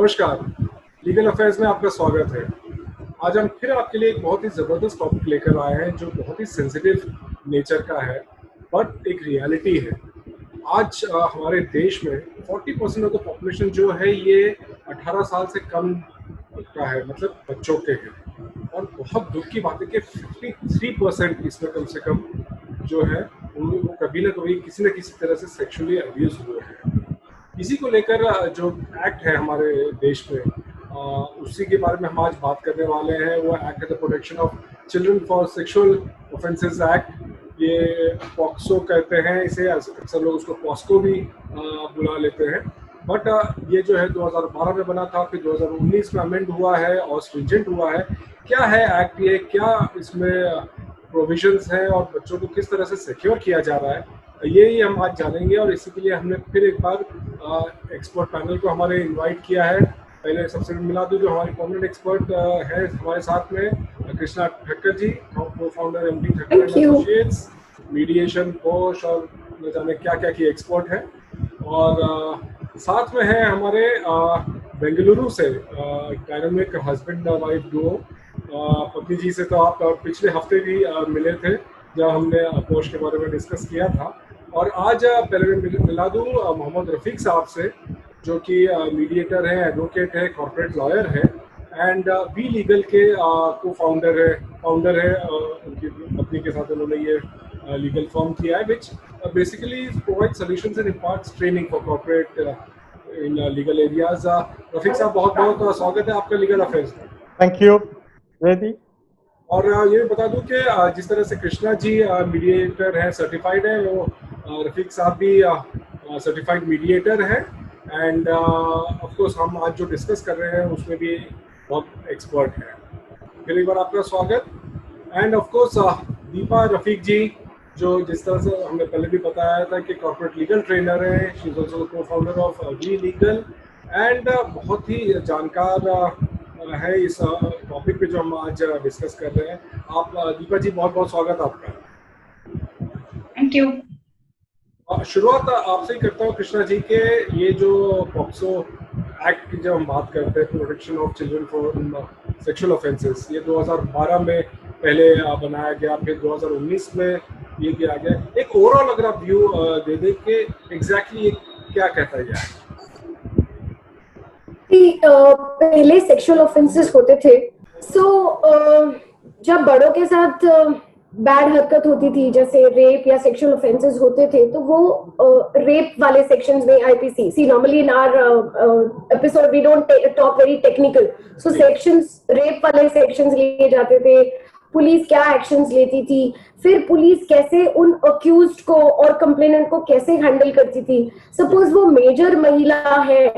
नमस्कार, legal affairs में आपका स्वागत है। आज हम फिर आपके लिए एक बहुत ही ज़बरदस्त टॉपिक लेकर आए हैं जो बहुत ही सेंसिटिव नेचर का है, बट एक रियलिटी है। आज हमारे देश में 40% ऑफ द पॉपुलेशन जो है ये 18 साल से कम का है, मतलब बच्चों के हैं। और बहुत दुख की बात है कि 53% इसमें कम से कम जो है उनको कभी ना कभी किसी न किसी तरह से सेक्सुअली अब्यूज़ हुए हैं। इसी को लेकर जो एक्ट है हमारे देश में उसी के बारे में हम आज बात करने वाले हैं। वो एक्ट है the protection of children for sexual offences act. ये पॉक्सो कहते हैं इसे, अक्सर लोग उसको पॉस्को भी बुला लेते हैं। बट ये जो है 2012 में बना था, फिर 2019 में अमेंड हुआ है और स्ट्रिंजेंट हुआ है। क्या है एक्ट, ये क्या इसमें प्रोविजंस हैं और बच्चों को किस तरह से सिक्योर किया जा रहा है, यही हम आज जानेंगे। और इसी के लिए हमने फिर एक बार एक्सपर्ट पैनल को हमारे इनवाइट किया है। पहले सबसे मिला दूं जो हमारे परमानेंट एक्सपर्ट है हमारे साथ में, कृष्णा ठक्कर जी, को founder MD Thakkar and associates, mediation coach और न जाने क्या क्या की एक्सपर्ट है। और साथ में है हमारे बेंगलुरु से डायनामिक हस्बैंड वाइफ डुओ। पत्नी जी से तो आप पिछले हफ्ते भी मिले थे जब हमने पोस्ट के बारे में डिस्कस किया था। और आज पहले मैं मिला दूँ मोहम्मद रफ़ीक साहब से, जो कि मीडिएटर है, एडवोकेट है, कॉर्पोरेट लॉयर है एंड वी लीगल के को फाउंडर है। उनकी पत्नी के साथ उन्होंने ये लीगल फॉर्म किया है which basically provide solutions and imparts training for corporate in legal areas. Rafiq sahab, बहुत बहुत स्वागत है आपका लीगल अफेयर्स में। Thank you Reddy. और ये बता दूं कि जिस तरह से कृष्णा जी मीडिएटर है, सर्टिफाइड है, वो रफ़ीक साहब भी सर्टिफाइड मीडिएटर है एंड ऑफ कोर्स हम आज जो डिस्कस कर रहे हैं उसमें भी बहुत एक्सपर्ट है। फिर एक बार आपका स्वागत। एंड ऑफ कोर्स दीपा रफ़ीक जी, जो जिस तरह से हमने पहले भी बताया था कि कॉर्पोरेट लीगल ट्रेनर है, शी इज ऑल्सो को founder of V legal and बहुत ही जानकार है इस टॉपिक पे जो हम आज डिस्कस कर रहे हैं। आप दीपा जी, बहुत बहुत स्वागत आपका। Thank you. शुरुआत आपसे ही करता हूँ कृष्णा जी के, ये जो पॉक्सो एक्ट की जब हम बात करते हैं, protection of children for sexual offences, ये 2012 में पहले बनाया गया, फिर 2019 में ये किया गया। एक ओवरऑल अगर आप व्यू दे दें कि एग्जैक्टली ये क्या कहता है ये? पहले सेक्सुअल ऑफेंसेस होते थे, जब बड़ों के साथ बैड हरकत होती थी, जैसे रेप या सेक्सुअल ऑफेंसेस होते थे, तो वो रेप वाले सेक्शंस में IPC, see normally in our episode we don't talk very technical, so sections, rape वाले सेक्शंस लिए जाते थे। पुलिस क्या एक्शंस लेती थी, फिर पुलिस कैसे उन अक्यूज्ड को और कंप्लेनेंट को कैसे हैंडल करती थी। सपोज वो मेजर महिला है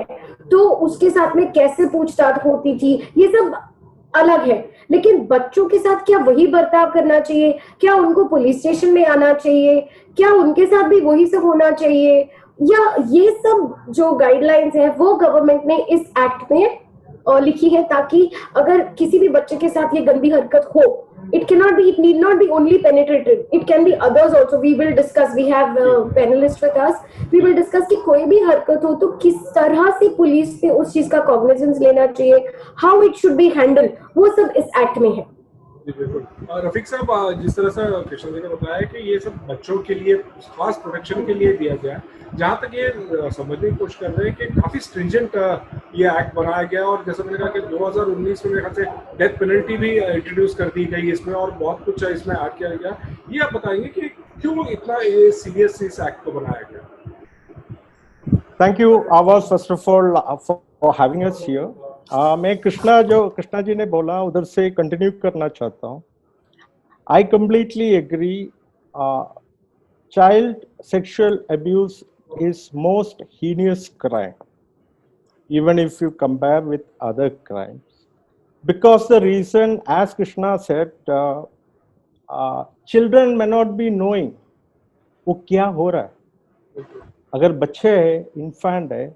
तो उसके साथ में कैसे पूछताछ होती थी, ये सब अलग है। लेकिन बच्चों के साथ क्या वही बर्ताव करना चाहिए? क्या उनको पुलिस स्टेशन में आना चाहिए? क्या उनके साथ भी वही सब होना चाहिए? या ये सब जो गाइडलाइंस है वो गवर्नमेंट ने इस एक्ट में लिखी है, ताकि अगर किसी भी बच्चे के साथ ये गंदी हरकत हो, it need not be only penetrative, it can be others also. We will discuss, we have panelists with us, we will discuss कि कोई भी हरकत हो तो किस तरह से पुलिस पे उस चीज का कॉग्निजेंस लेना चाहिए, how it should be handled, वो सब इस एक्ट में है। बिल्कुल। रफ़ीक साहब, जिस तरह से कृष्ण जी ने बताया कि ये सब बच्चों के लिए खास प्रोटेक्शन के लिए दिया गया है, जहाँ तक ये समझने की कोशिश कर रहे हैं कि काफ़ी स्ट्रिंजेंट ये एक्ट बनाया गया। और जैसा मैंने कहा कि 2019 में मेरे ख्याल से डेथ पेनल्टी भी इंट्रोड्यूस कर दी गई इसमें, और बहुत कुछ इसमें ऐड किया गया। ये आप बताएंगे कि क्यों इतना ये सीरियस इस एक्ट को बनाया गया? थैंक यू आवाज, first of all for having us here. मैं कृष्णा जी ने बोला उधर से कंटिन्यू करना चाहता हूँ। I completely agree, child sexual abuse is most heinous crime, even if you compare with other crimes, because the reason, as Krishna said, children may not be knowing वो क्या हो रहा है। अगर बच्चे है, infant है,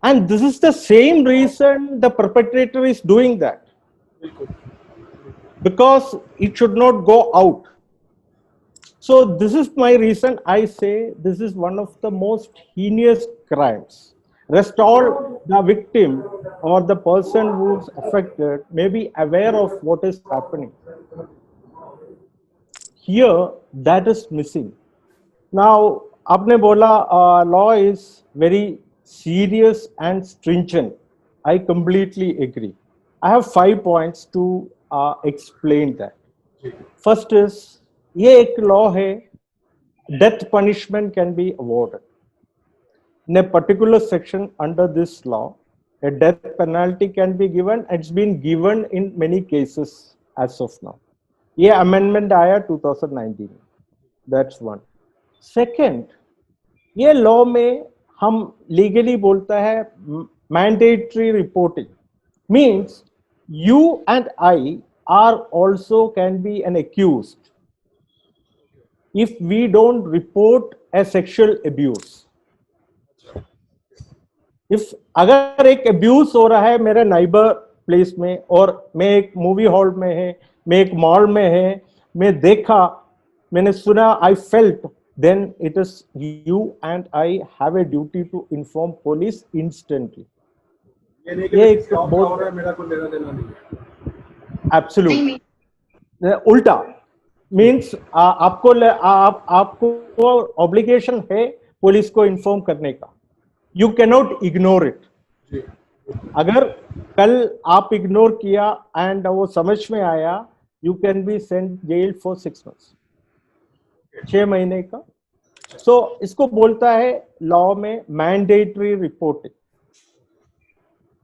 and this is the same reason the perpetrator is doing that, because it should not go out. So this is my reason I say this is one of the most heinous crimes. Rest all the victim or the person who's affected may be aware of what is happening. Here, that is missing. Now, आपने बोला law is very serious and stringent. I completely agree. I have 5 points to explain that. First is, ये एक law है, death punishment can be awarded. In a particular section under this law, a death penalty can be given. It's been given in many cases as of now. ये amendment आया 2019. That's one. Second, ये law में हम legally बोलता है mandatory reporting. Means you and I are also can be an accused if we don't report a sexual abuse. If अगर एक abuse हो रहा है मेरे neighbor place में और मैं एक movie hall में है, मैं एक mall में है, मैं देखा, मैंने सुना, I felt, then it is you and I have a duty to inform police instantly. ये एक बहुत मेरा कोई लेना देना नहीं है. Absolute. उल्टा मीन्स आपको ऑब्लिगेशन है पुलिस को इन्फॉर्म करने का. You cannot ignore it. अगर कल आप इग्नोर किया एंड वो समझ में आया, you can be sent jail for 6 months, 6 महीने का. सो इसको बोलता है लॉ में मैंडेटरी रिपोर्टिंग.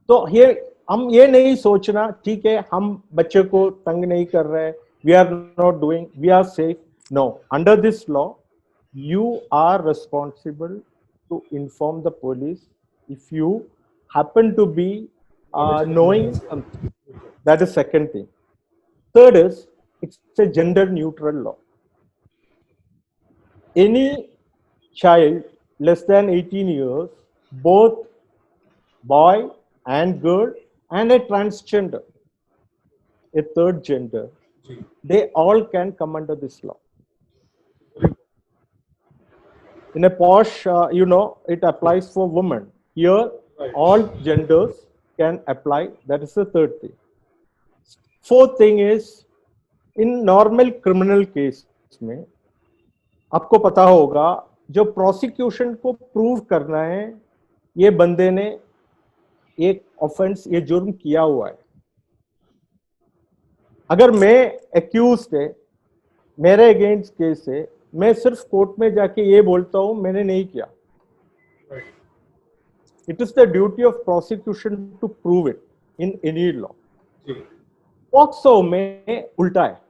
तो ये हम ये नहीं सोचना ठीक है हम बच्चे को तंग नहीं कर रहे, we are not doing, we are safe. No, under this law you are responsible to inform the police if you happen to be knowing something. That is second thing. Third is, it's a gender neutral law. Any child less than 18 years, both boy and girl and a transgender, a third gender, they all can come under this law. In a posh, it applies for women. Here, all genders can apply. That is the third thing. Fourth thing is, in normal criminal case में आपको पता होगा जो prosecution को prove करना है ये बंदे ने एक ऑफेंस, ये जुर्म किया हुआ है. अगर मैं एक्यूज्ड है, मेरे अगेंस्ट केस है, मैं सिर्फ कोर्ट में जाके ये बोलता हूं मैंने नहीं किया. It is the duty of prosecution to prove it in any law. POCSO में उल्टा है.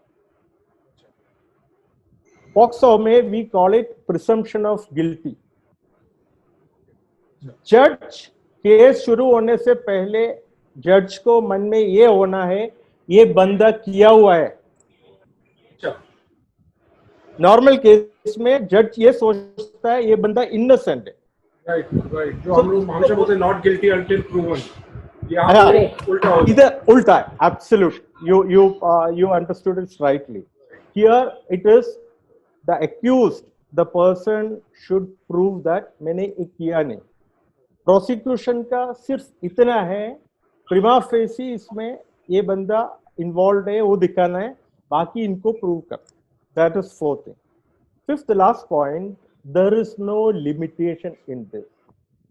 पॉक्सो में we call it presumption of guilty. जज केस शुरू होने से पहले जज को मन में ये होना है ये बंदा किया हुआ है. नॉर्मल केस में जज ये सोचता है ये बंदा इनोसेंट है. Right right. जो हम लोग हमेशा बोलते हैं नॉट गिल्टी अंटिल प्रूवन. यहाँ उल्टा हो. इधर उल्टा है. Absolute. you understood it rightly. Here it is the accused, the person should prove that मैंने ये किया नहीं. प्रोसिक्यूशन का सिर्फ इतना है प्रिमा फेसी इसमें ये बंदा इन्वॉल्व है वो दिखाना है, बाकी इनको प्रूव कर. That is fourth thing. Fifth, the last point, there is no limitation in this.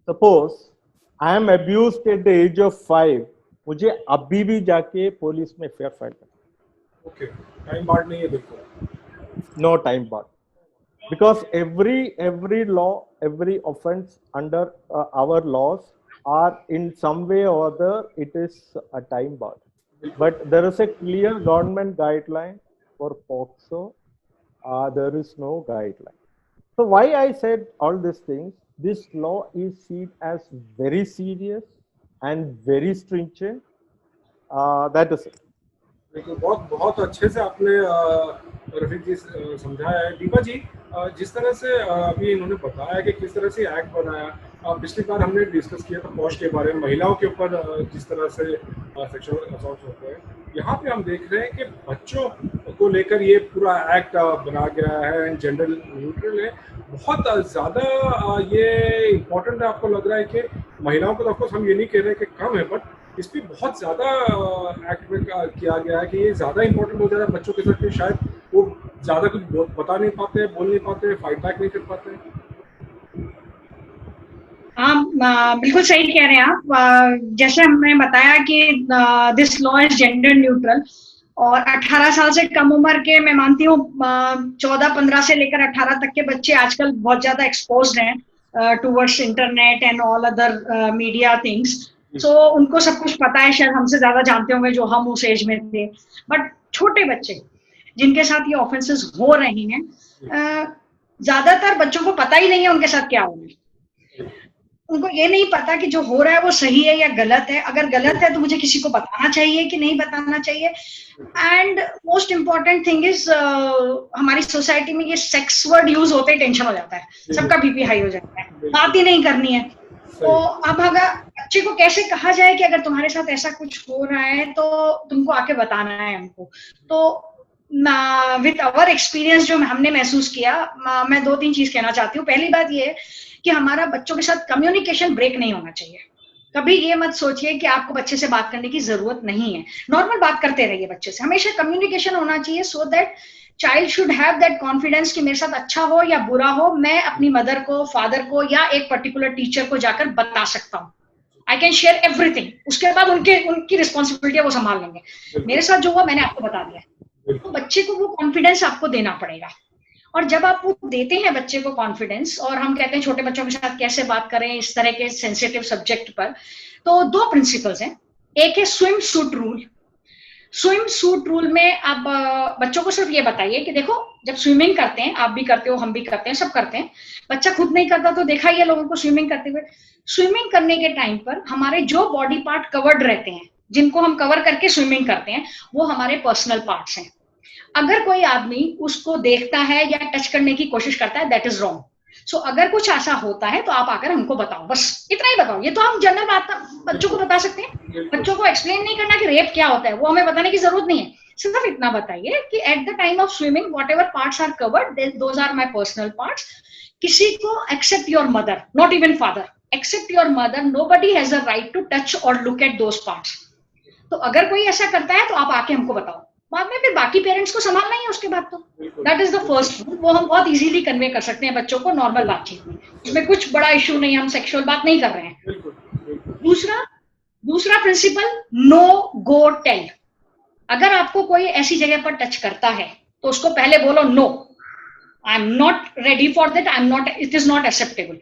Suppose I am abused at the age of 5, मुझे अभी भी जाके पुलिस में फेयर फाइल करना. ओके, टाइम बार नहीं है बिल्कुल. No time bar. Because every law, every offense under our laws are in some way or other, it is a time bar. But there is a clear government guideline for POCSO. There is no guideline. So why I said all these things, this law is seen as very serious and very stringent. That is it. बिल्कुल. बहुत अच्छे से आपने रफीक जी समझाया है. दीपा जी, जिस तरह से अभी इन्होंने बताया कि किस तरह से एक्ट बनाया, पिछली बार हमने डिस्कस किया था पॉश के बारे में, महिलाओं के ऊपर जिस तरह से सेक्सुअल असॉल्ट होते हैं. यहाँ पे हम देख रहे हैं कि बच्चों को लेकर ये पूरा एक्ट बना गया है एंड जेंडर न्यूट्रल है. बहुत ज़्यादा ये इम्पोर्टेंट है. आपको लग रहा है कि महिलाओं को तो ऑफकोर्स हम ये नहीं कह रहे कि कम है, बट इस पर बहुत ज़्यादा एक्ट में किया गया है कि ये ज़्यादा इंपॉर्टेंट हो जाता है बच्चों के साथ कि शायद वो ज़्यादा कुछ बता नहीं पाते, बोल नहीं पाते, फाइट बैक नहीं कर पाते। हाँ, बिल्कुल सही कह रहे हैं आप। जैसे हमने बताया कि this law is gender neutral, और 18 साल से कम उम्र के, मैं मानती हूँ 14-15 से लेकर 18 तक के बच्चे आजकल बहुत ज्यादा एक्सपोज्ड हैं towards internet and all other media things. So उनको सब कुछ पता है, शायद हमसे ज्यादा जानते होंगे जो हम उस एज में थे। बट छोटे बच्चे जिनके साथ ये ऑफेंसेस हो रहे हैं, ज्यादातर बच्चों को पता ही नहीं है उनके साथ क्या हो रहा है। उनको ये नहीं पता कि जो हो रहा है वो सही है या गलत है। अगर गलत है तो मुझे किसी को बताना चाहिए कि नहीं बताना चाहिए। And most important thing is, हमारी सोसाइटी में ये सेक्स वर्ड यूज होते ही टेंशन हो जाता है, सबका बीपी हाई हो जाता है, बात ही नहीं करनी है। तो अब अगर बच्चे को कैसे कहा जाए कि अगर तुम्हारे साथ ऐसा कुछ हो रहा है तो तुमको आके बताना है हमको। तो विद अवर एक्सपीरियंस जो हमने महसूस किया, मैं 2-3 चीज कहना चाहती हूँ। पहली बात ये कि हमारा बच्चों के साथ कम्युनिकेशन ब्रेक नहीं होना चाहिए। कभी ये मत सोचिए कि आपको बच्चे से बात करने की जरूरत नहीं है, नॉर्मल बात करते रहिए बच्चे से। हमेशा कम्युनिकेशन होना चाहिए, so that child should have that confidence कि मेरे साथ अच्छा हो या बुरा हो, मैं अपनी मदर को, फादर को या एक पर्टिकुलर टीचर को जाकर बता सकता हूँ। I can share everything. उसके बाद उनकी रिस्पॉन्सिबिलिटी है, वो संभाल लेंगे। मेरे साथ जो हुआ मैंने आपको बता दिया। तो बच्चे को वो कॉन्फिडेंस आपको देना पड़ेगा। और जब आप वो देते हैं बच्चे को कॉन्फिडेंस, और हम कहते हैं छोटे बच्चों के साथ कैसे बात करें इस तरह के सेंसिटिव सब्जेक्ट पर, तो 2 प्रिंसिपल्स हैं। एक है swim suit rule. Swim suit rule में आप बच्चों को सिर्फ ये बताइए कि देखो, जब स्विमिंग करते हैं, आप भी करते हो, हम भी करते हैं, सब करते हैं, बच्चा खुद नहीं करता तो देखा ही है लोगों को स्विमिंग करते हुए। स्विमिंग करने के टाइम पर हमारे जो बॉडी पार्ट कवर्ड रहते हैं, जिनको हम कवर करके स्विमिंग करते हैं, वो हमारे पर्सनल पार्ट्स हैं। अगर कोई आदमी उसको देखता है या टच करने की कोशिश करता है, दैट इज रॉन्ग। सो अगर कुछ ऐसा होता है तो आप आकर हमको बताओ, बस इतना ही बताओ। ये तो हम जनरल बात बच्चों को बता सकते हैं। बच्चों को एक्सप्लेन नहीं करना कि रेप क्या होता है, वो हमें बताने की जरूरत नहीं है। सिर्फ इतना बताइए कि at the time of swimming whatever parts are covered, those are my personal parts. किसी को except your mother, not even father, except your mother, nobody has a right to touch और लुक एट दोज पार्ट्स। तो अगर कोई ऐसा करता है तो आप आके हमको बताओ। बाद में फिर बाकी पेरेंट्स को संभालना ही है उसके बाद। तो that is the first rule. वो हम बहुत इजीली कन्वे कर सकते हैं बच्चों को नॉर्मल बातचीत में। इसमें कुछ बड़ा इशू नहीं, हम सेक्सुअल बात नहीं कर रहे हैं। दूसरा प्रिंसिपल, नो गो टेल। अगर आपको कोई ऐसी जगह पर टच करता है तो उसको पहले बोलो, no, I am not ready for that, I am not, it is not acceptable.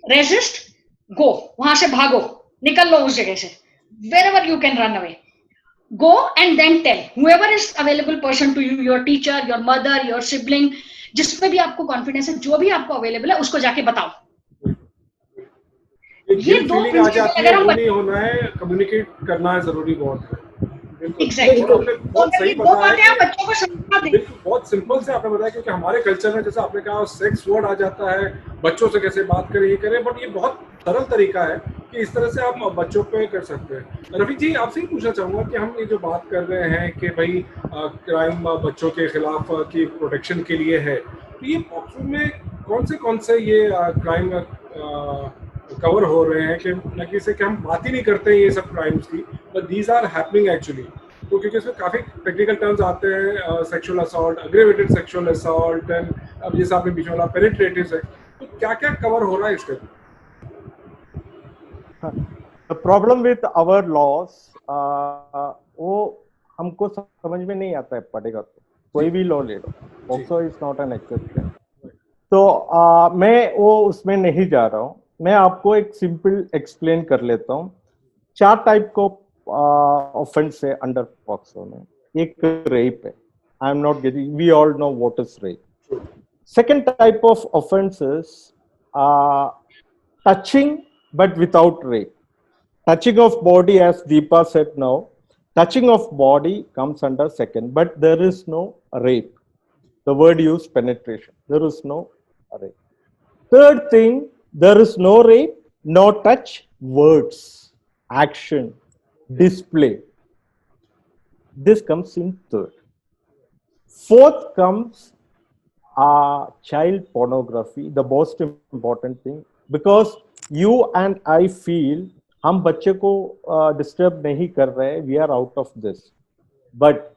Resist, go, वहां से भागो, निकल लो उस जगह से, wherever you can run away. Go and then tell whoever is available person to you, your teacher, your mother, your sibling, जिसपे भी आपको कॉन्फिडेंस है, जो भी आपको अवेलेबल है, उसको जाके बताओ। ये 2 फीलिंग आ जाती है, वो नहीं होना है, कम्युनिकेट करना है, जरूरी बहुत है। Exactly. बहुत सही बताया, बच्चों को समझा दें। बहुत सिंपल से आपने बताया, क्योंकि हमारे कल्चर में जैसे आपने कहा सेक्स वर्ड आ जाता है, बच्चों से कैसे बात करें, ये करें, बट ये बहुत सरल तरीका है कि इस तरह से आप बच्चों पे कर सकते हैं। रफीक जी, आपसे ही पूछना चाहूँगा कि हम ये जो बात कर रहे हैं कि भाई क्राइम बच्चों के खिलाफ की प्रोटेक्शन के लिए है, तो ये पॉक्सो में कौन से ये क्राइम कवर हो रहे हैं कि न कि कि हम बात ही नहीं करते हैं ये सब क्राइम्स की, but these are happening actually. तो क्योंकि इसमें काफ़ी टेक्निकल टर्म्स आते हैं, sexual assault, aggravated sexual assault, and अब जैसे आपने बीच में बोला पेनिट्रेटिव है, तो क्या क्या कवर हो रहा है इसके? The problem with our laws, वो हमको समझ में नहीं आता है, पड़ेगा तो कोई भी लॉ ले लो, POCSO is not an exception. तो मैं वो उसमें नहीं जा रहा हूँ। मैं आपको एक सिंपल एक्सप्लेन कर लेता हूँ। 4 टाइप को ऑफेंस है अंडर पॉक्सो में। एक रेप है, I am not getting, we all know what is rape. Second type of offences, touching but without rape. Touching of body, as Deepa said now, touching of body comes under second, but there is no rape. The word used, penetration. There is no rape. Third thing, there is no rape, no touch, words, action, display. This comes in third. Fourth comes child pornography, the most important thing, because you and I feel हम बच्चे को disturb नहीं कर रहे, we are out of this. But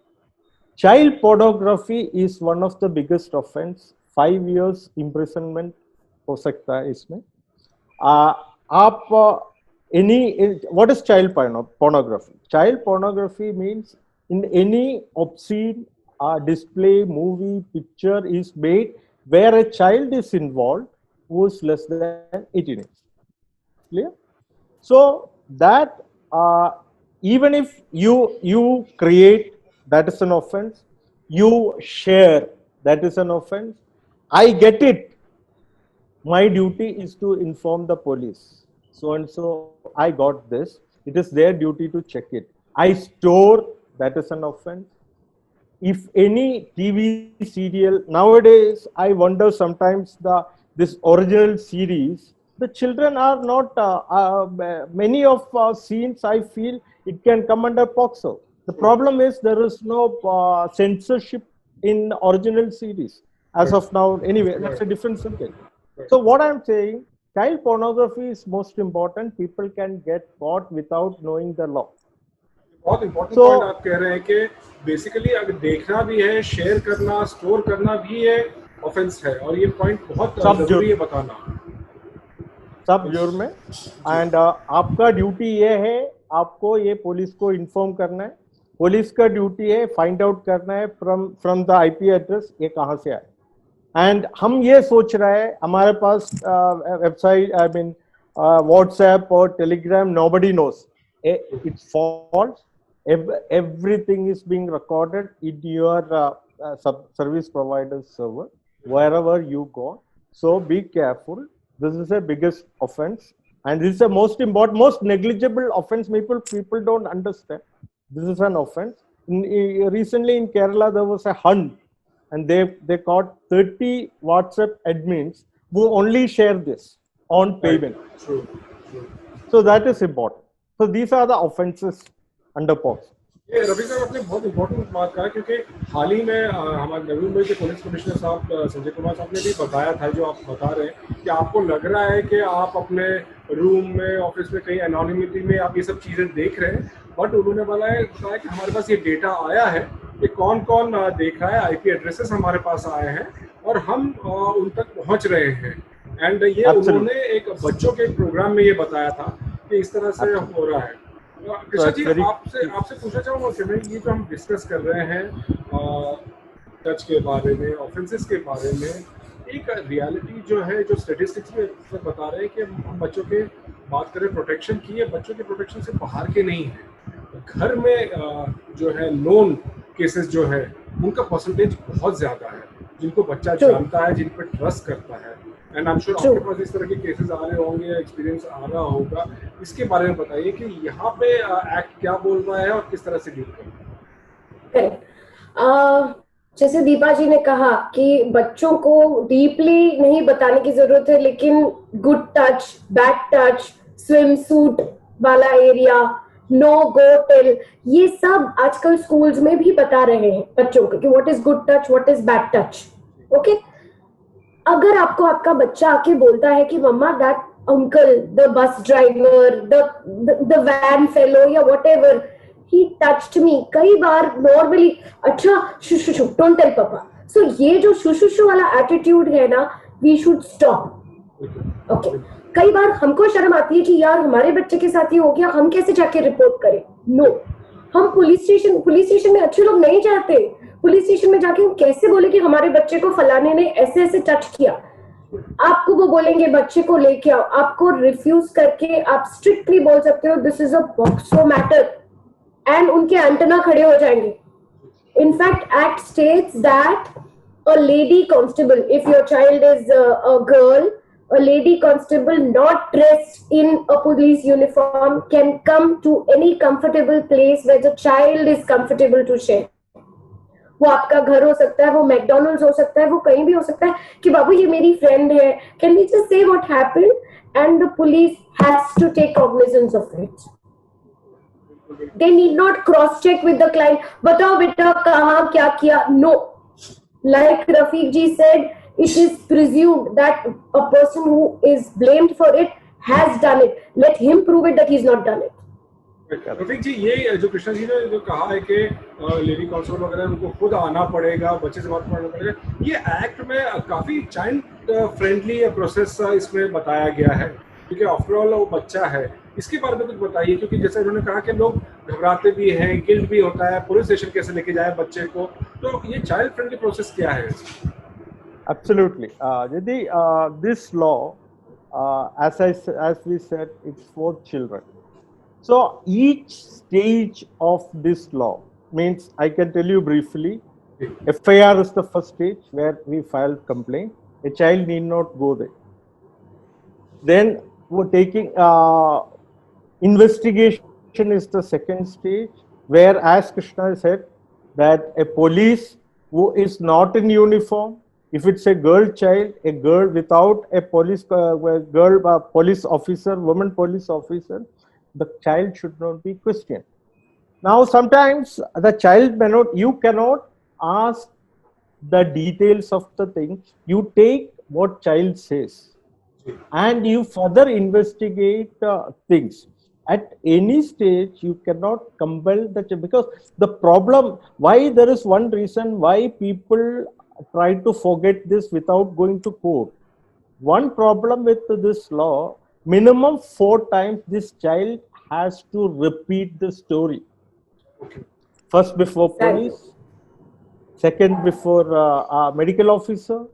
child pornography is one of the biggest offense. 5 years imprisonment हो सकता है इसमें. आप what is child pornography? Child pornography means in any obscene display, movie, picture is made where a child is involved who is less than 18 years. Clear? So that even if you create, that is an offense. You share, that is an offense. I get it. My duty is to inform the police. So and so I got this. It is their duty to check it. I store, that is an offense. If any TV serial nowadays, I wonder sometimes this original series, the children are not many of scenes. I feel it can come under POXO. The problem is there is no censorship in original series as of now. Anyway, that's a different subject. So what I'm saying, child pornography is most important. People can get caught without knowing the law. बहुत important point आप कह रहे हैं कि basically अगर देखना भी है, शेयर करना, स्टोर करना भी है, ऑफेंस है, और ये पॉइंट बहुत जरूरी है बताना सब जुर्म में. एंड आपका ड्यूटी ये है, आपको ये पुलिस को इन्फॉर्म करना है. पुलिस का ड्यूटी है फाइंड आउट करना है फ्रॉम द आईपी एड्रेस ये कहाँ से आए. एंड हम ये सोच रहे हैं, हमारे पास वेबसाइट, आई मीन व्हाट्सएप और Telegram, nobody nose. It's false. Everything is being recorded in your service provider server wherever you go. So be careful. This is the biggest offense, and this is the most important, most negligible offense. People don't understand. This is an offense. Recently in Kerala there was a hunt, and they caught 30 WhatsApp admins who only share this on payment. True. So that is important. So these are the offenses under POX. ये रवि साहब आपने बहुत important बात कहा, क्योंकि हाल ही में हमारे नवी मुंबई के पुलिस कमिश्नर साहब संजय कुमार साहब ने भी बताया था, जो आप बता रहे हैं कि आपको लग रहा है कि आप अपने रूम में, ऑफिस में, कहीं एनोनिमिटी में आप ये सब चीज़ें देख रहे हैं, बट उन्होंने बताया कि हमारे पास ये डेटा आया है कि कौन कौन देख रहा है, आईपी एड्रेसेस हमारे पास आए हैं और हम उन तक पहुँच रहे हैं. एंड ये उन्होंने एक बच्चों के प्रोग्राम में ये बताया था कि इस तरह से हो रहा है. कृष्णा जी, आपसे पूछना चाहूँगा कि ये जो हम डिस्कस कर रहे हैं टच के बारे में, ऑफेंसेस के बारे में, एक रियलिटी जो है, जो स्टैटिस्टिक्स में बता रहे हैं कि हम बच्चों के बात करें प्रोटेक्शन की, बच्चों के प्रोटेक्शन से बाहर के नहीं है. घर में जो है नोन केसेस जो है उनका परसेंटेज बहुत ज़्यादा है, जिनको बच्चा जानता है, जिन पर ट्रस्ट करता है. एंड आई एम श्योर आपके पास इस तरह के केसेस आ रहे होंगे, एक्सपीरियंस आ रहा होगा. इसके बारे में बताइए कि यहाँ पे एक्ट क्या बोल रहा है और किस तरह से डील कर रहा है. जैसे दीपा जी ने कहा कि बच्चों को डीपली नहीं बताने की जरूरत है, लेकिन good touch, bad touch, swim suit वाला एरिया, नो गो टेल, ये सब आजकल स्कूल्स में भी बता रहे हैं बच्चों को कि what is good touch, what is bad touch. Okay, अगर आपको आपका बच्चा आके बोलता है कि मम्मा that uncle, the bus driver, the van fellow या व्हाटएवर, he touched me, कई बार नॉर्मली अच्छा शुशुशु, डोंट टेल पापा. सो ये जो शुशुशु वाला एटीट्यूड है ना, वी शुड स्टॉप. ओके, कई बार हमको शर्म आती है कि यार हमारे बच्चे के साथ ये हो गया, हम कैसे जाके रिपोर्ट करें. नो, हम पुलिस स्टेशन में अच्छे लोग नहीं जाते. पुलिस स्टेशन में जाके हम कैसे बोले कि हमारे बच्चे को फलाने ने ऐसे ऐसे टच किया. आपको वो बोलेंगे बच्चे को लेके आओ, आपको रिफ्यूज करके आप स्ट्रिक्टली बोल सकते हो this is a POCSO matter, and उनके एंटेना खड़े हो जाएंगे. In fact act states that a lady constable, if your child is a girl, a lady constable not dressed in a police uniform can come to any comfortable place where the child is comfortable to share. वो आपका घर हो सकता है, वो McDonald's हो सकता है, वो कहीं भी हो सकता है कि बाबू ये मेरी फ्रेंड है, can we just say what happened, and the police has to take cognizance of it. They need not cross check with the client. बताओ बेटा कहाँ क्या किया. No, like Rafiq ji said, it is presumed that a person who is blamed for it has done it. Let him prove it that he's not done it. Rafiq जी, ये जो कृष्णा जी ने जो कहा है कि लेडी कांस्टेबल वगैरह उनको खुद आना पड़ेगा, बच्चे से बात करना पड़ेगा, ये एक्ट में काफी चाइल्ड फ्रेंडली प्रोसेस इसमें बताया गया है, क्योंकि आफ्टरऑल वो बच्चा है। इसके बारे में कुछ बताइए, क्योंकि जैसे उन्होंने कहा कि लोग घबराते भी हैं, गिल्ट भी होता है, पुलिस स्टेशन कैसे लेके जाए बच्चे को, तो ये चाइल्ड फ्रेंडली प्रोसेस क्या है? Absolutely. Jyoti, this law, as we said, it's for children. So each stage of this law means, I can tell you briefly, FIR is the first stage where we file complaint. A child need not go there. Then we're taking investigation is the second stage, where, as Krishna said, that a police who is not in uniform, if it's a girl child, a girl without a police police officer, woman police officer, the child should not be questioned. Now, sometimes the child may not, you cannot ask the details of the thing. You take what child says and you further investigate things. At any stage, you cannot compel the child, because the problem, why there is one reason why people try to forget this without going to court. One problem with this law, minimum 4 times this child has to repeat the story. First before police, second before medical officer,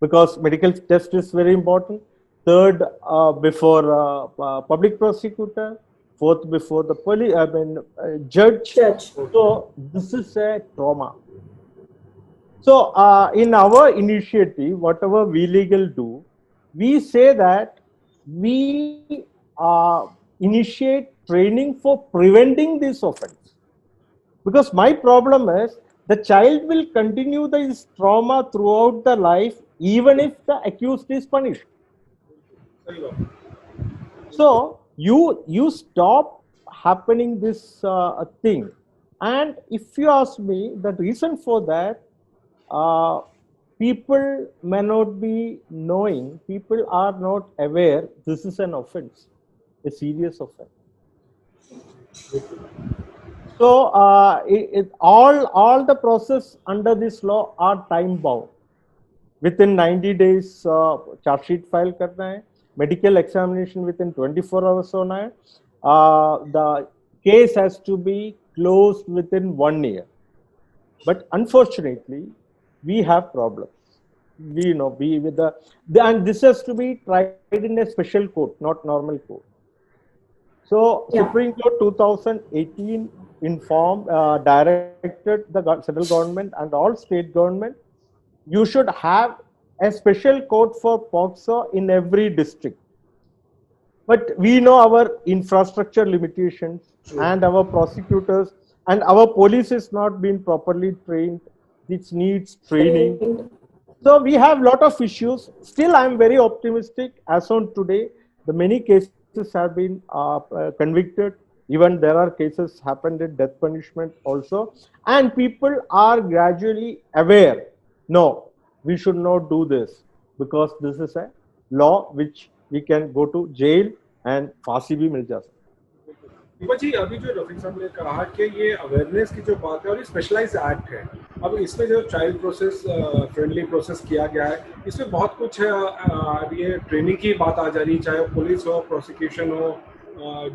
because medical test is very important. Third before public prosecutor. Fourth before the police, judge. So this is a trauma. So in our initiative, whatever we legal do, we say that we initiate training for preventing this offense. Because my problem is, the child will continue this trauma throughout the life, even if the accused is punished. So you stop happening this thing. And if you ask me, the reason for that, people may not be knowing, people are not aware this is an offense, a serious offense. So all the process under this law are time bound. Within 90 days charge sheet file karna hai, medical examination within 24 hours hona hai, the case has to be closed within 1 year. But unfortunately, we have problems. We know, and this has to be tried in a special court, not normal court. So Supreme Court 2018 directed the central government and all state government, you should have a special court for POCSO in every district. But we know our infrastructure limitations and our prosecutors and our police is not being properly trained. It needs training. So we have a lot of issues. Still, I am very optimistic. As on today, the many cases have been convicted. Even there are cases happened in death punishment also. And people are gradually aware. No, we should not do this, because this is a law which we can go to jail and फांसी भी मिल जाती है. दीपक जी, अभी जो रफीक साहब ने कहा कि ये अवेयरनेस की जो बात है और ये स्पेशलाइज एक्ट है, अब इसमें जो चाइल्ड प्रोसेस फ्रेंडली प्रोसेस किया गया है, इसमें बहुत कुछ है. ये ट्रेनिंग की बात आ जा रही है, चाहे वो पुलिस हो, प्रोसिक्यूशन हो,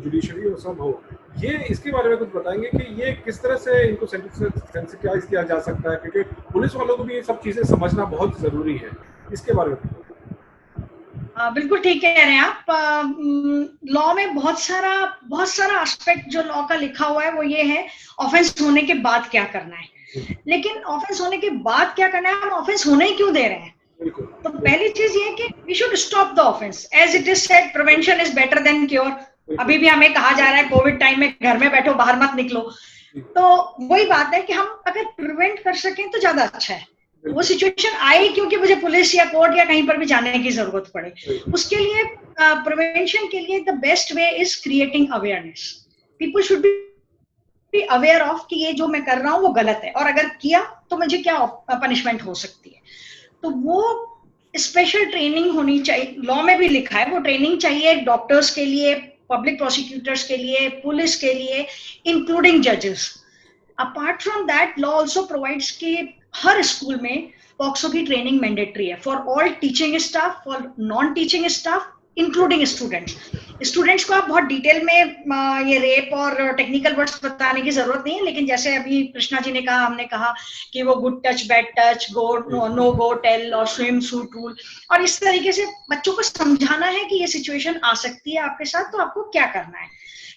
जुडिशरी हो, सब हो. ये इसके बारे में कुछ बताएंगे कि ये किस तरह से इनको सेंसिटाइज किया जा सकता है, क्योंकि पुलिस वालों को भी ये सब चीज़ें समझना बहुत ज़रूरी है. इसके बारे में बिल्कुल ठीक कह रहे हैं आप. लॉ में बहुत सारा एस्पेक्ट जो लॉ का लिखा हुआ है वो ये है, ऑफेंस होने के बाद क्या करना है. लेकिन ऑफेंस होने के बाद क्या करना है, हम ऑफेंस होने ही क्यों दे रहे हैं? तो पहली चीज ये है कि we should stop the offence. As it is said, prevention is better than cure. अभी भी हमें कहा जा रहा है कोविड टाइम में घर में बैठो, बाहर मत निकलो. तो वही बात है कि हम अगर प्रिवेंट कर सकें तो ज्यादा अच्छा है. वो सिचुएशन आए क्योंकि मुझे पुलिस या कोर्ट या कहीं पर भी जाने की जरूरत पड़े, उसके लिए प्रिवेंशन के लिए the best way is creating awareness. People should be aware of कि ये जो मैं कर रहा हूँ वो गलत है, और अगर किया तो मुझे क्या पनिशमेंट हो सकती है. तो वो स्पेशल ट्रेनिंग होनी चाहिए, लॉ में भी लिखा है वो ट्रेनिंग चाहिए डॉक्टर्स के लिए, पब्लिक प्रोसिक्यूटर्स के लिए, पुलिस के लिए, इंक्लूडिंग जजेस। Apart from that law also provides कि हर स्कूल में पॉक्सो की ट्रेनिंग मैंडेटरी है for all teaching staff, for non teaching staff, including students. Students को आप बहुत डिटेल में ये रेप और टेक्निकल वर्ड्स बताने की जरूरत नहीं है, लेकिन जैसे अभी कृष्णा जी ने कहा, हमने कहा कि वो good touch, bad touch, go no go tell और स्विम सूट रूल, और इस तरीके से बच्चों को समझाना है कि ये सिचुएशन आ सकती है आपके साथ, तो आपको क्या करना है।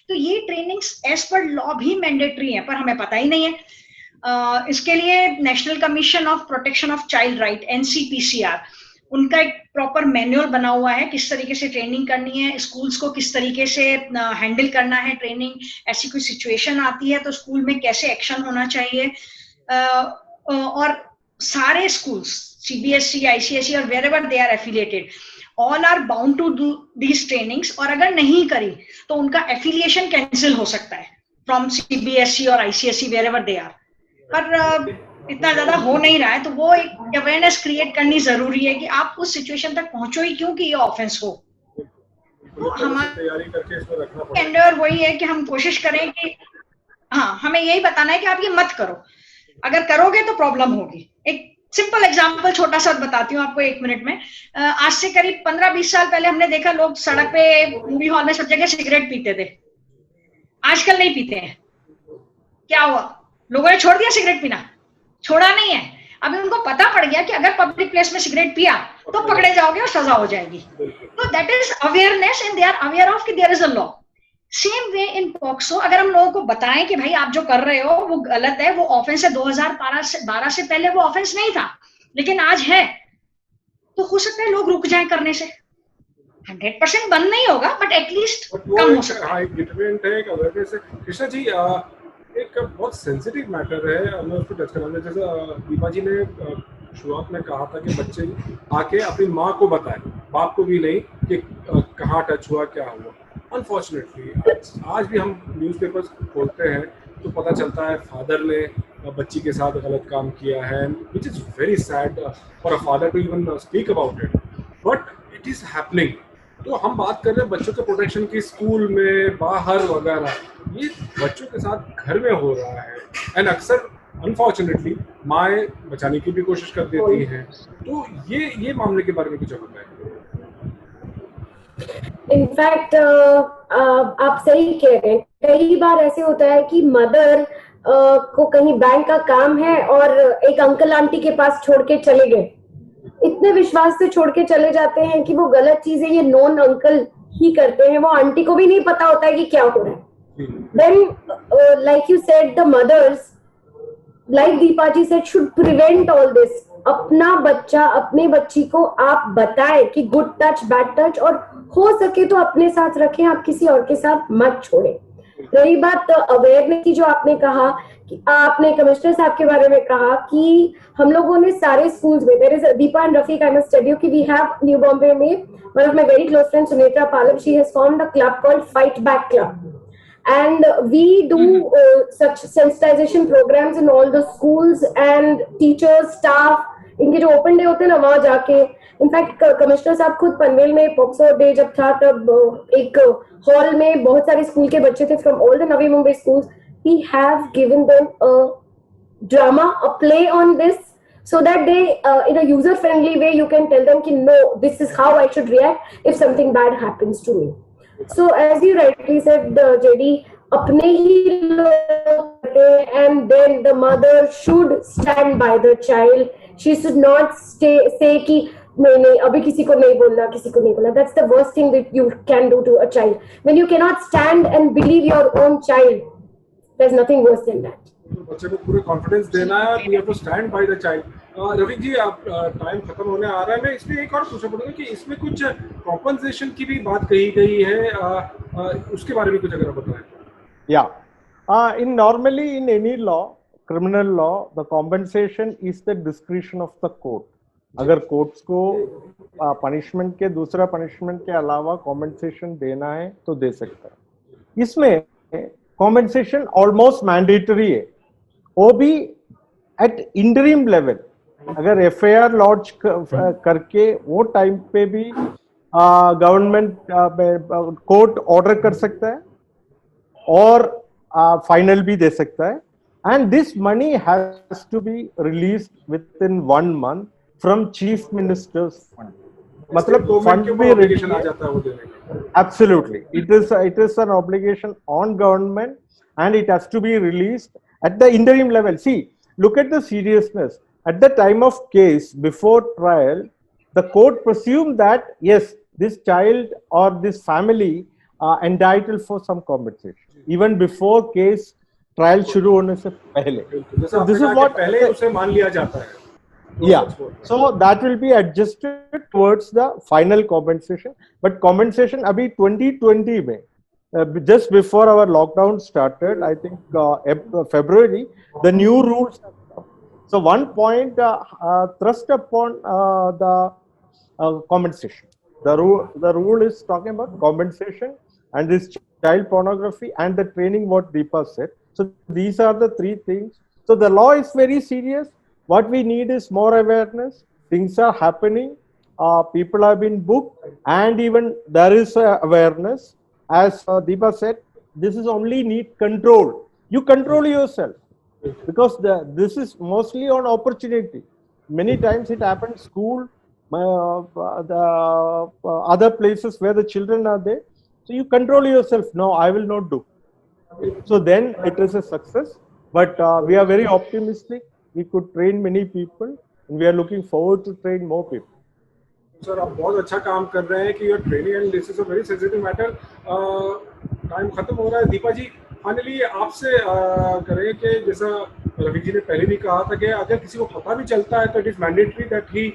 तो ये ट्रेनिंग्स एज पर लॉ भी मैंडेटरी है, पर हमें पता ही नहीं है। इसके लिए national commission of protection of child right, NCPCR, उनका एक प्रॉपर मैनुअल बना हुआ है किस तरीके से ट्रेनिंग करनी है, स्कूल्स को किस तरीके से हैंडल करना है ट्रेनिंग, ऐसी कोई सिचुएशन आती है तो स्कूल में कैसे एक्शन होना चाहिए। और सारे स्कूल्स CBSE, ICSE और wherever they are affiliated, all are bound to do these trainings, और अगर नहीं करी तो उनका एफिलिएशन कैंसिल हो सकता है फ्रॉम CBSE और ICSE wherever they are। पर इतना ज्यादा हो नहीं रहा है, तो वो एक अवेयरनेस क्रिएट करनी जरूरी है कि आप उस सिचुएशन तक पहुंचो ही क्यों कि ये ऑफेंस हो। तो हमारी तैयारी करके इसमें रखना पड़ेगा। एंडेवर वही है कि हम कोशिश करें कि हाँ, हमें यही बताना है कि आप ये मत करो, अगर करोगे तो प्रॉब्लम होगी। एक सिंपल एग्जांपल छोटा सा बताती हूँ आपको 1 मिनट में। आज से करीब 15-20 साल पहले हमने देखा लोग सड़क पे, मूवी हॉल में, सब जगह सिगरेट पीते थे। आजकल नहीं पीते हैं। क्या हुआ? लोगों ने छोड़ दिया सिगरेट पीना? छोड़ा नहीं है। अभी उनको पता पड़ गया कि अगर पब्लिक प्लेस में सिगरेट पिया तो पकड़े जाओगे और सजा हो जाएगी। तो that is awareness and they are aware of कि there is a law. Same way in POCSO, अगर हम लोगों को बताएं कि भाई आप जो कर रहे हो वो गलत है, वो ऑफेंस है, 2012 से पहले वो ऑफेंस नहीं था लेकिन आज है, तो हो सकता है लोग रुक जाएं करने से। 100% बंद नहीं होगा बट एटलीस्ट कम हो सकता है। एक अवेयरनेस है। कृष्णा जी, एक बहुत सेंसिटिव मैटर है, मैं उसको टच करना, जैसे दीपा जी ने शुरुआत में कहा था कि बच्चे आके अपनी माँ को बताएं, बाप को भी नहीं, कि कहाँ टच हुआ, क्या हुआ। अनफॉर्चुनेटली आज भी हम न्यूज़पेपर्स खोलते हैं तो पता चलता है फादर ने बच्ची के साथ गलत काम किया है, which is very sad for a father to even speak about it, but it is happening. तो हम बात कर रहे हैं बच्चों के प्रोटेक्शन की, स्कूल में, बाहर वगैरह, ये बच्चों के साथ घर में हो रहा है। एंड अक्सर अनफॉर्चुनेटली माएँ बचाने की भी कोशिश कर देती हैं। तो ये मामले के बारे में कुछ बताएं। इनफैक्ट आप सही कह रहे हैं, कई बार ऐसे होता है कि मदर को कहीं बैंक का काम है और एक अंकल आंटी के पास छोड़ के चले गए, इतने विश्वास से छोड़ के चले जाते हैं कि वो गलत चीजें ये नॉन अंकल ही करते हैं, वो आंटी को भी नहीं पता होता है कि क्या हो रहा है। Then like you said, the mothers, like Deepa ji said, should prevent all this। अपना बच्चा, अपने बच्ची को आप बताएं कि गुड टच, बैड टच, और हो सके तो अपने साथ रखें, आप किसी और के साथ मत छोड़ें। रही बात अवेयरनेस की, जो आपने कहा कि आपने कमिश्नर साहब के बारे में कहा कि हम लोगों ने सारे स्कूल्स में, there is Deepa and Rafiq, I must tell you कि वी हैव न्यू बॉम्बे में one of my very close friend Sunetra Palam, she has formed a club called fight back club, and we do such sensitization programs in all the schools, and teachers, staff, इनके जो open day होते हैं ना, वहां जाके, in fact commissioner साहब खुद पनवेल में पॉक्सो डे जब था तब एक हॉल में बहुत सारे स्कूल के बच्चे थे from all the Navi Mumbai schools, we have given them a drama, a play on this, so that they in a user friendly way you can tell them ki no, this is how I should react if something bad happens to me. So as you rightly said, JD, अपने ही लोग, and then the mother should stand by the child. She should not say कि नहीं अभी किसी को नहीं बोलना, किसी को नहीं बोलना. That's the worst thing that you can do to a child. When you cannot stand and believe your own child, there's nothing worse than that. बच्चे को पूरे कॉन्फिडेंस देना है, you have to stand by the child. रविक जी, आप time खत्म होने आ रहा है, मैं इसमें एक और पूछना पड़ेगा कि इसमें कुछ कॉम्पनसेशन की भी बात कही गई है, उसके बारे में कुछ अगर आप बताएं। Yeah, in normally in any law, criminal law, the compensation is the discretion of the court. अगर कोर्ट्स को पनिशमेंट के, दूसरा पनिशमेंट के अलावा कॉम्पेंसेशन देना है तो दे सकता है। इसमें कॉम्पेंसेशन ऑलमोस्ट मैंडेटरी है, वो भी एट इंटरिम लेवल। अगर एफआईआर लॉन्च करके वो टाइम पे भी गवर्नमेंट कोर्ट ऑर्डर कर सकता है और फाइनल भी दे सकता है. And this money has to be released within 1 month from Chief Minister's fund. मतलब fund भी obligation आ जाता है वो देने का. Absolutely, it is an obligation on government, and it has to be released at the interim level. See, look at the seriousness. At the time of case, before trial, the court presumed that yes, this child or this family are entitled for some compensation, even before case. Trial शुरू होने से पहले. So this is what पहले उसे मान लिया जाता है. Yeah, so that will be adjusted towards the final compensation. But compensation अभी 2020 में, just before our lockdown started, I think February, the new rules. So one point thrust upon the compensation. The rule is talking about compensation and this child pornography and the training. What Deepa said. So these are the three things. So the law is very serious. What we need is more awareness. Things are happening. People have been booked, and even there is awareness. As Deepa said, this is only need control. You control yourself, because this is mostly on opportunity. Many times it happens school, the other places where the children are there. So you control yourself. No, I will not do. So then it is a success, but we are very optimistic. We could train many people, and we are looking forward to train more people. Sir आप बहुत अच्छा काम कर रहे हैं कि your training and this is a very sensitive matter. Time खत्म हो रहा है. दीपा जी, फाइनली आपसे करें कि जैसा रवि जी ने पहले भी कहा था कि अगर किसी को पता भी चलता है तो it is mandatory that he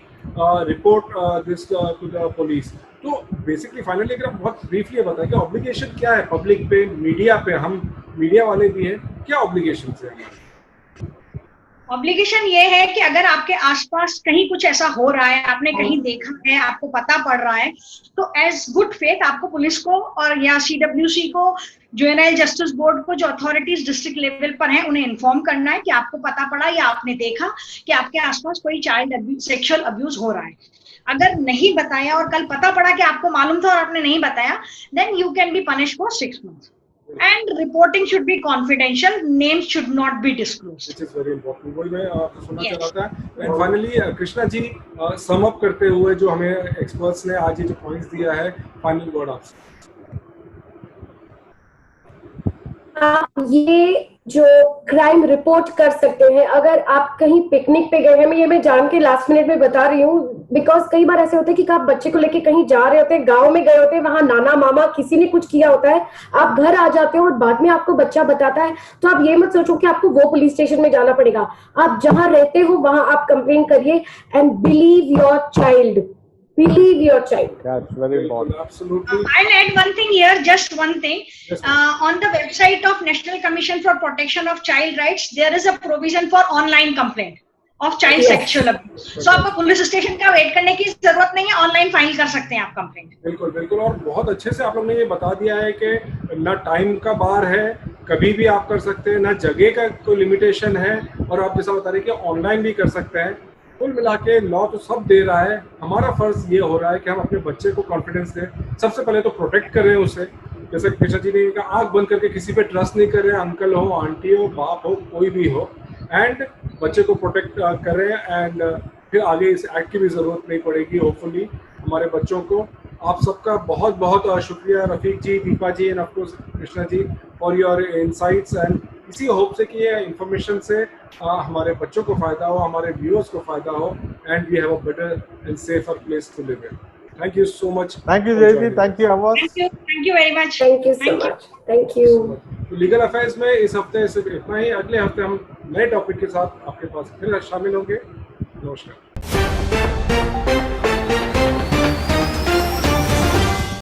report this to the police. तो बेसिकली फाइनली अगर आप बहुत ब्रीफली बताएं कि ऑब्लिगेशन क्या है पब्लिक पे, मीडिया पे, हम मीडिया वाले भी हैं, क्या ऑब्लिगेशन है हमारे? ऑब्लिगेशन ये है कि अगर आपके आसपास कहीं कुछ ऐसा हो रहा है, आपने कहीं देखा है, आपको पता पड़ रहा है, तो एज गुड फेथ आपको पुलिस को और या सीडब्ल्यूसी को, जुवेनाइल जस्टिस बोर्ड को, जो अथॉरिटीज डिस्ट्रिक्ट लेवल पर हैं, उन्हें इन्फॉर्म करना है कि आपको पता पड़ा या आपने देखा कि आपके आसपास कोई चाइल्ड सेक्सुअल अब्यूज हो रहा है. अगर नहीं बताया और कल पता पड़ा कि आपको मालूम था और आपने नहीं बताया, then you can be punished for 6 months. And reporting should be confidential. Names should not be disclosed. Which is very important. वही मैं आपको सुनना चाह रहा था. And finally, Krishna ji, sum up करते हुए जो हमें experts ने आज ये जो points दिया है, final word आपसे. ये जो क्राइम रिपोर्ट कर सकते हैं, अगर आप कहीं पिकनिक पे गए हैं, मैं जान के लास्ट मिनट में बता रही हूँ, बिकॉज कई बार ऐसे होते हैं कि आप बच्चे को लेके कहीं जा रहे होते हैं, गांव में गए होते हैं, वहां नाना मामा किसी ने कुछ किया होता है, आप घर आ जाते हो और बाद में आपको बच्चा बताता है, तो आप ये मत सोचो कि आपको वो पुलिस स्टेशन में जाना पड़ेगा. आप जहां रहते हो वहां आप कंप्लेन करिए and believe your child. Believe your child. That's very important. Absolutely. I'll add one thing here, just one thing. On the website of National Commission for Protection of Child Rights, there is a provision for online complaint of child sexual abuse. So आपको police station का wait करने की जरूरत नहीं है, online file कर सकते हैं आप कंप्लेंट. बिल्कुल बिल्कुल. और बहुत अच्छे से आप लोग ने ये बता दिया है कि ना टाइम का बार है, कभी भी आप कर सकते हैं, ना जगह का कोई लिमिटेशन है, और आप जैसा बता रहे हैं कि ऑनलाइन भी कर सकते हैं. कुल मिला के लॉ तो सब दे रहा है. हमारा फर्ज ये हो रहा है कि हम अपने बच्चे को कॉन्फिडेंस दें. सबसे पहले तो प्रोटेक्ट करें उसे. जैसे कृष्णा जी ने कहा, आंख बंद करके किसी पे ट्रस्ट नहीं करें, अंकल हो, आंटी हो, बाप हो, कोई भी हो, एंड बच्चे को प्रोटेक्ट करें. एंड फिर आगे इस एक्ट की भी ज़रूरत नहीं पड़ेगी होपफुली हमारे बच्चों को. आप सबका बहुत बहुत शुक्रिया Rafiq ji, Deepa ji and of course Krishna ji for your insights. And इसी होप से कि ये इन्फॉर्मेशन से हमारे बच्चों को फ़ायदा हो, हमारे व्यूअर्स को फ़ायदा हो, and we have a better and safer place to live in. Thank you so much. Thank you, Jaydeep. Thank you, Awas. Thank you very much. Thank you so much. Thank you. Legal affairs में इस हफ्ते सिर्फ इतना ही. अगले हफ्ते हम नए topic के साथ आपके पास फिर शामिल होंगे. नमस्कार.